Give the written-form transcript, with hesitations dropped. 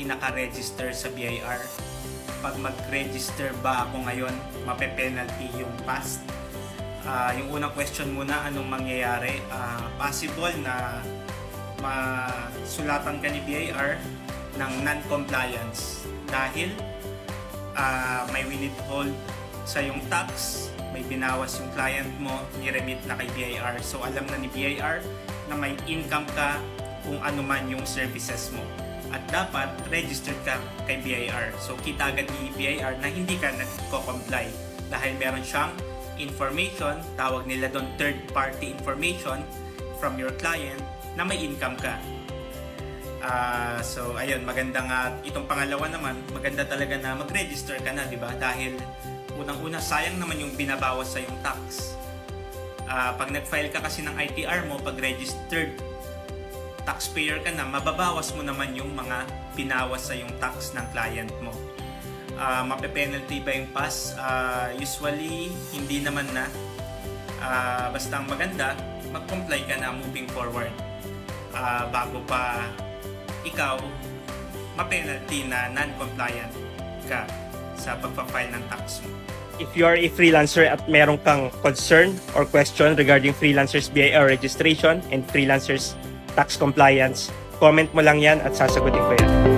hindi naka-register sa BIR. Pag mag-register ba ako ngayon, mape-penalty yung past? Yung unang question muna, anong mangyayari? Possible na masulatan ka ni BIR ng non-compliance dahil may winithhold sa yung tax, may binawas yung client mo, ni-remit na kay BIR. So alam na ni BIR na may income ka kung ano man yung services mo. At dapat registered ka kay BIR. So kita agad ni BIR na hindi ka nagko-comply dahil meron siyang information, tawag nila doon third party information from your client na may income ka. So ayun, maganda nga itong pangalawa naman, maganda talaga na mag-register ka na, di ba? Dahil unang-una sayang naman yung binabawas sa yung tax. Pag nag-file ka kasi ng ITR mo, pag registered taxpayer ka na, mababawas mo naman yung mga binawas sa yung tax ng client mo. Mape-penalty ba yung pass? Usually, hindi naman na. Basta ang maganda, mag-comply ka na moving forward. Bago pa ikaw ma-penalty na non-compliant ka sa pagpa-file ng tax mo. If you are a freelancer at meron kang concern or question regarding freelancers BIR registration and freelancers tax compliance, comment mo lang yan at sasagutin ko yan.